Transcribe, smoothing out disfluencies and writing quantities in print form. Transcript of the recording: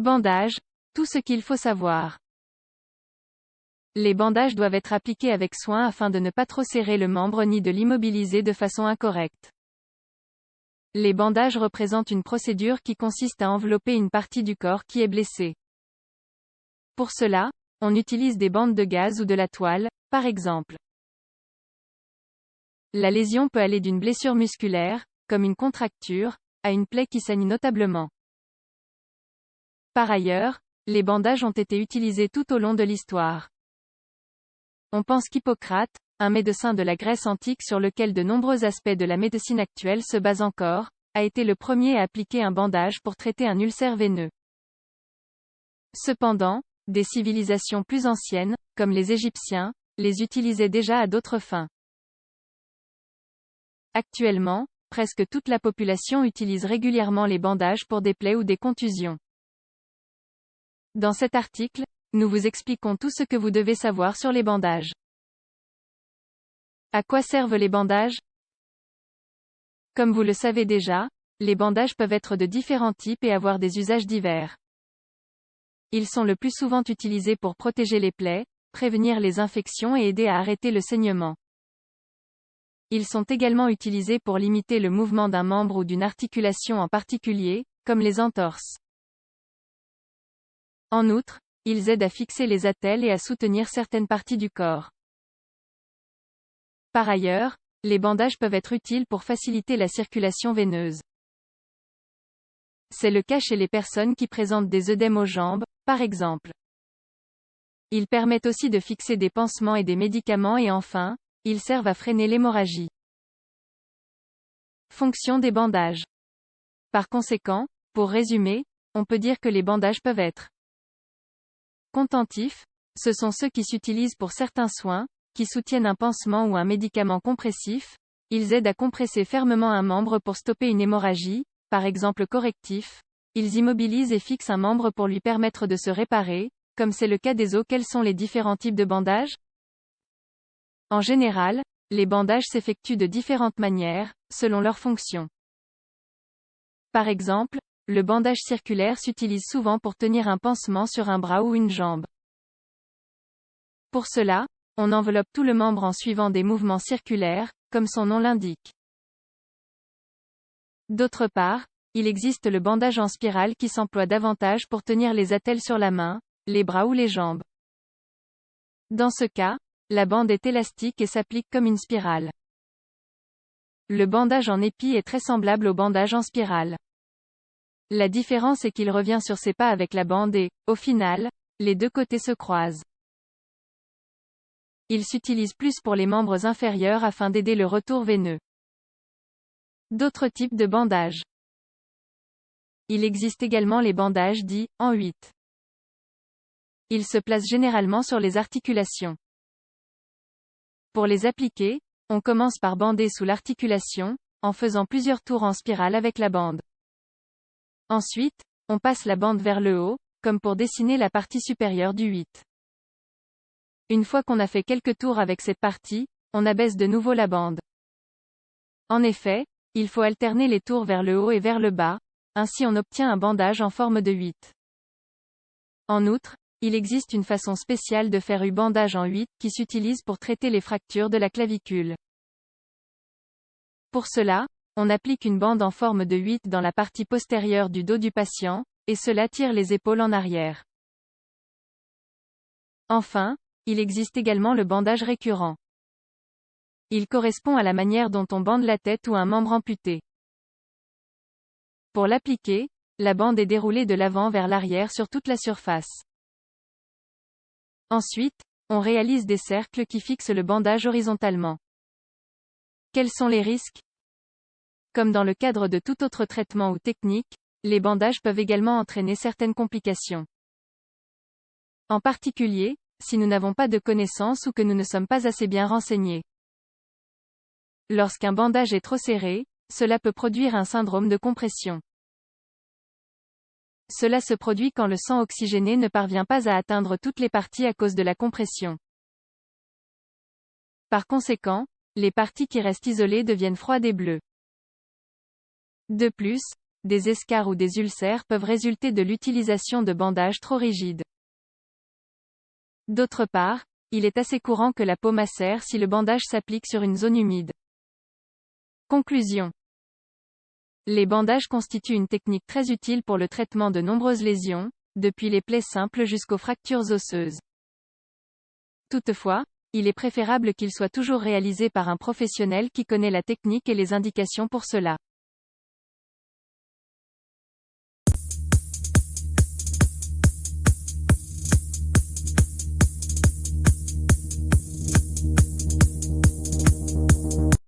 Bandage, tout ce qu'il faut savoir. Les bandages doivent être appliqués avec soin afin de ne pas trop serrer le membre ni de l'immobiliser de façon incorrecte. Les bandages représentent une procédure qui consiste à envelopper une partie du corps qui est blessée. Pour cela, on utilise des bandes de gaz ou de la toile, par exemple. La lésion peut aller d'une blessure musculaire, comme une contracture, à une plaie qui saigne notablement. Par ailleurs, les bandages ont été utilisés tout au long de l'histoire. On pense qu'Hippocrate, un médecin de la Grèce antique sur lequel de nombreux aspects de la médecine actuelle se basent encore, a été le premier à appliquer un bandage pour traiter un ulcère veineux. Cependant, des civilisations plus anciennes, comme les Égyptiens, les utilisaient déjà à d'autres fins. Actuellement, presque toute la population utilise régulièrement les bandages pour des plaies ou des contusions. Dans cet article, nous vous expliquons tout ce que vous devez savoir sur les bandages. À quoi servent les bandages? Comme vous le savez déjà, les bandages peuvent être de différents types et avoir des usages divers. Ils sont le plus souvent utilisés pour protéger les plaies, prévenir les infections et aider à arrêter le saignement. Ils sont également utilisés pour limiter le mouvement d'un membre ou d'une articulation en particulier, comme les entorses. En outre, ils aident à fixer les attelles et à soutenir certaines parties du corps. Par ailleurs, les bandages peuvent être utiles pour faciliter la circulation veineuse. C'est le cas chez les personnes qui présentent des œdèmes aux jambes, par exemple. Ils permettent aussi de fixer des pansements et des médicaments et enfin, ils servent à freiner l'hémorragie. Fonction des bandages. Par conséquent, pour résumer, on peut dire que les bandages peuvent être contentifs, ce sont ceux qui s'utilisent pour certains soins, qui soutiennent un pansement ou un médicament compressif, ils aident à compresser fermement un membre pour stopper une hémorragie, par exemple correctifs, ils immobilisent et fixent un membre pour lui permettre de se réparer, comme c'est le cas des os. Quels sont les différents types de bandages? En général, les bandages s'effectuent de différentes manières, selon leur fonction. Par exemple, le bandage circulaire s'utilise souvent pour tenir un pansement sur un bras ou une jambe. Pour cela, on enveloppe tout le membre en suivant des mouvements circulaires, comme son nom l'indique. D'autre part, il existe le bandage en spirale qui s'emploie davantage pour tenir les attelles sur la main, les bras ou les jambes. Dans ce cas, la bande est élastique et s'applique comme une spirale. Le bandage en épi est très semblable au bandage en spirale. La différence est qu'il revient sur ses pas avec la bande et, au final, les deux côtés se croisent. Il s'utilise plus pour les membres inférieurs afin d'aider le retour veineux. D'autres types de bandages. Il existe également les bandages dits en 8. Ils se placent généralement sur les articulations. Pour les appliquer, on commence par bander sous l'articulation, en faisant plusieurs tours en spirale avec la bande. Ensuite, on passe la bande vers le haut, comme pour dessiner la partie supérieure du 8. Une fois qu'on a fait quelques tours avec cette partie, on abaisse de nouveau la bande. En effet, il faut alterner les tours vers le haut et vers le bas, ainsi on obtient un bandage en forme de 8. En outre, il existe une façon spéciale de faire un bandage en 8 qui s'utilise pour traiter les fractures de la clavicule. Pour cela, on applique une bande en forme de 8 dans la partie postérieure du dos du patient, et cela tire les épaules en arrière. Enfin, il existe également le bandage récurrent. Il correspond à la manière dont on bande la tête ou un membre amputé. Pour l'appliquer, la bande est déroulée de l'avant vers l'arrière sur toute la surface. Ensuite, on réalise des cercles qui fixent le bandage horizontalement. Quels sont les risques? Comme dans le cadre de tout autre traitement ou technique, les bandages peuvent également entraîner certaines complications. En particulier, si nous n'avons pas de connaissances ou que nous ne sommes pas assez bien renseignés. Lorsqu'un bandage est trop serré, cela peut produire un syndrome de compression. Cela se produit quand le sang oxygéné ne parvient pas à atteindre toutes les parties à cause de la compression. Par conséquent, les parties qui restent isolées deviennent froides et bleues. De plus, des escarres ou des ulcères peuvent résulter de l'utilisation de bandages trop rigides. D'autre part, il est assez courant que la peau macère si le bandage s'applique sur une zone humide. Conclusion. Les bandages constituent une technique très utile pour le traitement de nombreuses lésions, depuis les plaies simples jusqu'aux fractures osseuses. Toutefois, il est préférable qu'il soit toujours réalisé par un professionnel qui connaît la technique et les indications pour cela.